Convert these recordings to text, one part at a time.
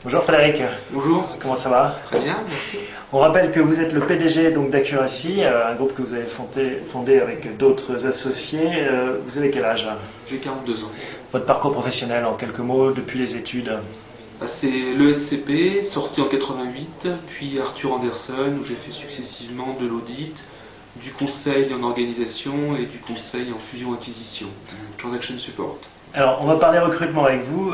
Bonjour Frédéric. Bonjour. Comment ça va? Très bien, merci. On rappelle que vous êtes le PDG donc d'Accuracy, un groupe que vous avez fondé avec d'autres associés. Vous avez quel âge? J'ai 42 ans. Votre parcours professionnel en quelques mots depuis les études? C'est l'ESCP, sorti en 88, puis Arthur Andersen, où j'ai fait successivement de l'audit, du conseil en organisation et du conseil en fusion-acquisition, transaction support. Alors, on va parler recrutement avec vous.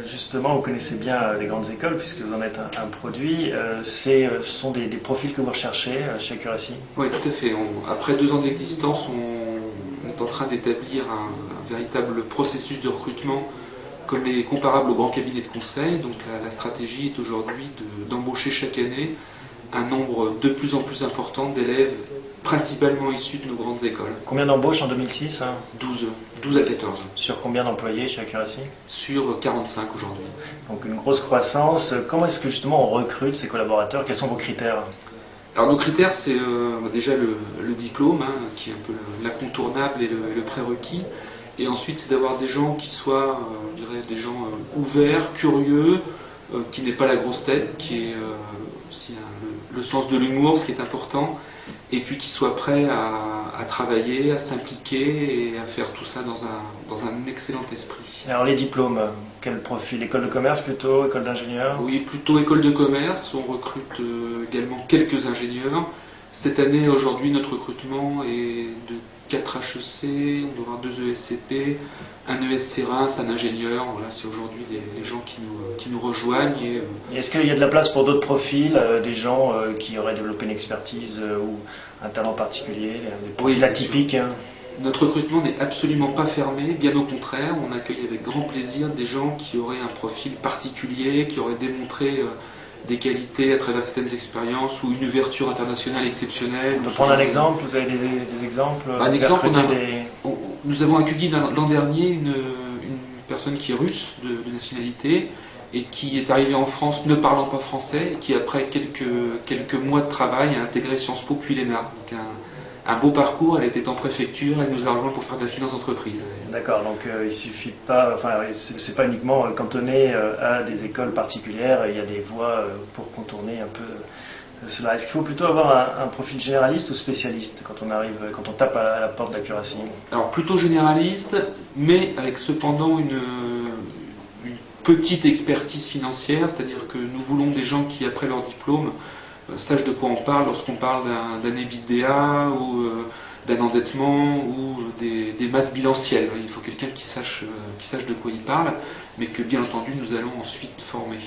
Justement, vous connaissez bien les grandes écoles, puisque vous en êtes un produit. Ce sont des profils que vous recherchez chez Accuracy? Oui, tout à fait. Après 2 ans d'existence, on est en train d'établir un véritable processus de recrutement comme les comparables aux grands cabinets de conseil. Donc la stratégie est aujourd'hui d'embaucher chaque année un nombre de plus en plus important d'élèves, principalement issus de nos grandes écoles. Combien d'embauches en 2006 12 à 14. Sur combien d'employés chez Accuracy? Sur 45 aujourd'hui. Donc une grosse croissance. Comment est-ce que justement on recrute ces collaborateurs? Quels sont vos critères? Alors nos critères, c'est déjà le diplôme, qui est un peu l'incontournable et le prérequis. Et ensuite, c'est d'avoir des gens qui soient, je dirais, des gens ouverts, curieux, qui n'aient pas la grosse tête, qui aient aussi le sens de l'humour, ce qui est important, et puis qui soient prêts à travailler, à s'impliquer et à faire tout ça dans un excellent esprit. Alors les diplômes, quel profil? École de commerce plutôt? École d'ingénieur? Oui, plutôt école de commerce. On recrute également quelques ingénieurs. Cette année, aujourd'hui, notre recrutement est de 4 HEC, on doit avoir 2 ESCP, un ESC Reims, un ingénieur. Voilà, c'est aujourd'hui les gens qui nous rejoignent. Et est-ce qu'il y a de la place pour d'autres profils, des gens qui auraient développé une expertise ou un talent particulier, des profils atypiques? Notre recrutement n'est absolument pas fermé, bien au contraire. On accueille avec grand plaisir des gens qui auraient un profil particulier, qui auraient démontré des qualités à travers certaines expériences ou une ouverture internationale exceptionnelle. On peut prendre un exemple? Vous avez des exemples? Un exemple, nous avons accueilli l'an dernier une personne qui est russe de nationalité et qui est arrivée en France ne parlant pas français et qui, après quelques mois de travail, a intégré Sciences Po puis l'ENA. Donc un beau parcours. Elle était en préfecture, elle nous a rejoint pour faire de la finance d'entreprise. D'accord, donc il suffit pas, c'est pas uniquement cantonné à des écoles particulières, il y a des voies pour contourner un peu cela. Est-ce qu'il faut plutôt avoir un profil généraliste ou spécialiste quand on tape à la porte d'Accuracy? Alors plutôt généraliste, mais avec cependant une petite expertise financière, c'est-à-dire que nous voulons des gens qui, après leur diplôme, sachent de quoi on parle lorsqu'on parle d'un EBITDA ou d'un endettement ou des masses bilancielles. Il faut quelqu'un qui sache de quoi il parle, mais que bien entendu nous allons ensuite former.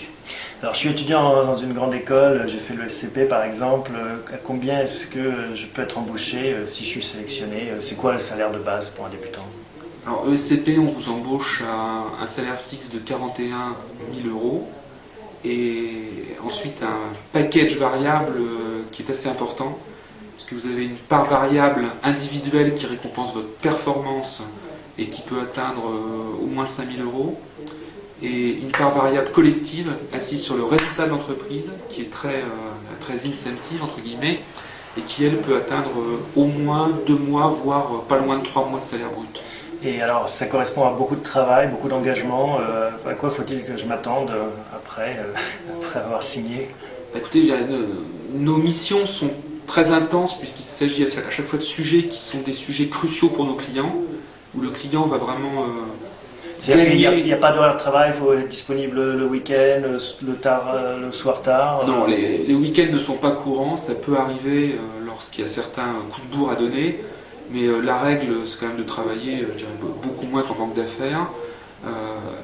Alors je suis étudiant dans une grande école, j'ai fait le SCP par exemple. À combien est-ce que je peux être embauché si je suis sélectionné? C'est quoi le salaire de base pour un débutant? Alors ESCP, on vous embauche à un salaire fixe de 41 000 euros. Et ensuite un package variable qui est assez important, parce que vous avez une part variable individuelle qui récompense votre performance et qui peut atteindre au moins 5 000 euros, et une part variable collective assise sur le résultat de l'entreprise, qui est très incentive, entre guillemets, et qui, elle, peut atteindre au moins 2 mois, voire pas loin de 3 mois de salaire brut. Et alors, ça correspond à beaucoup de travail, beaucoup d'engagement. À quoi faut-il que je m'attende après avoir signé? Écoutez, nos missions sont très intenses puisqu'il s'agit à chaque fois de sujets qui sont des sujets cruciaux pour nos clients, où le client va vraiment gagner. Il n'y a pas d'horaire de travail, il faut être disponible le week-end, le soir tard? Non, les week-ends ne sont pas courants, ça peut arriver lorsqu'il y a certains coups de bourre à donner. Mais la règle, c'est quand même de travailler, je dirais, beaucoup moins qu'en banque d'affaires,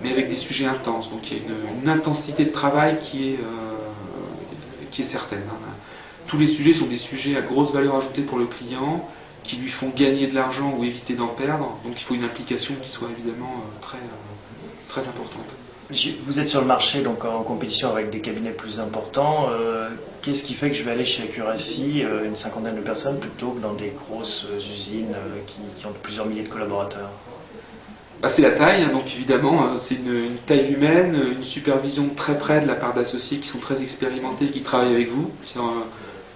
mais avec des sujets intenses. Donc il y a une intensité de travail qui est certaine. Tous les sujets sont des sujets à grosse valeur ajoutée pour le client, qui lui font gagner de l'argent ou éviter d'en perdre. Donc il faut une implication qui soit évidemment très importante. Vous êtes sur le marché donc en compétition avec des cabinets plus importants. Qu'est-ce qui fait que je vais aller chez Accuracy, une cinquantaine de personnes, plutôt que dans des grosses usines qui ont plusieurs milliers de collaborateurs? C'est la taille, donc évidemment, c'est une taille humaine, une supervision de très près de la part d'associés qui sont très expérimentés et qui travaillent avec vous.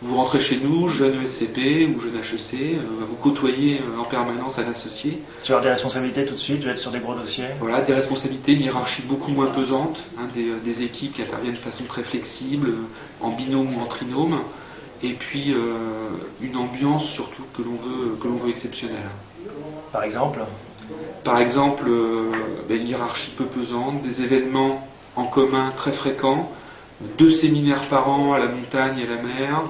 Vous rentrez chez nous, jeune ESCP ou jeune HEC, vous côtoyez en permanence un associé. Tu vas avoir des responsabilités tout de suite, je vais être sur des gros dossiers. Voilà, des responsabilités, une hiérarchie beaucoup moins pesante, des équipes qui interviennent de façon très flexible, en binôme ou en trinôme, et puis une ambiance surtout que l'on veut exceptionnelle. Par exemple? Par exemple, une hiérarchie peu pesante, des événements en commun très fréquents, 2 séminaires par an à la montagne et à la mer,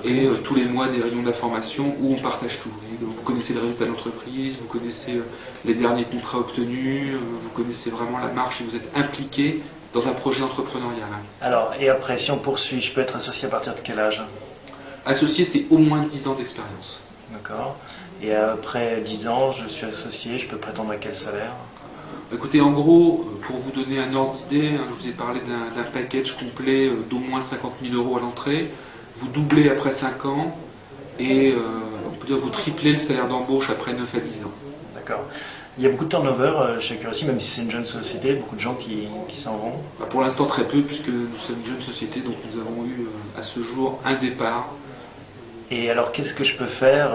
et tous les mois des réunions d'information où on partage tout. Vous connaissez les résultats de l'entreprise, vous connaissez les derniers contrats obtenus, vous connaissez vraiment la marche et vous êtes impliqué dans un projet entrepreneurial. Alors, et après, si on poursuit, je peux être associé à partir de quel âge? Associé, c'est au moins 10 ans d'expérience. D'accord. Et après 10 ans, je suis associé, je peux prétendre à quel salaire? Écoutez, en gros, pour vous donner un ordre d'idée, je vous ai parlé d'un package complet d'au moins 50 000 euros à l'entrée. Vous doublez après 5 ans et on peut dire vous triplez le salaire d'embauche après 9 à 10 ans. D'accord. Il y a beaucoup de turnover chez Accuracy, même si c'est une jeune société, beaucoup de gens qui s'en vont. Pour l'instant très peu, puisque nous sommes une jeune société, donc nous avons eu à ce jour un départ. Et alors, qu'est-ce que je peux faire?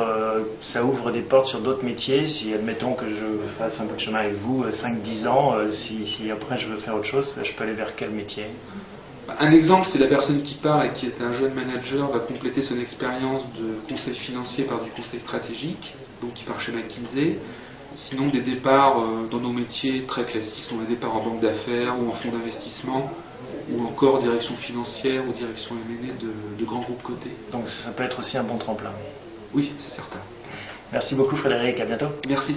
Ça ouvre des portes sur d'autres métiers. Si, admettons que je fasse un bout de chemin avec vous, 5-10 ans, si après je veux faire autre chose, je peux aller vers quel métier? Un exemple, c'est la personne qui part et qui est un jeune manager, va compléter son expérience de conseil financier par du conseil stratégique, donc qui part chez McKinsey. Sinon, des départs dans nos métiers très classiques sont des départs en banque d'affaires ou en fonds d'investissement, ou encore direction financière ou direction M&A de grands groupes cotés. Donc ça peut être aussi un bon tremplin. Oui, c'est certain. Merci beaucoup Frédéric, à bientôt. Merci.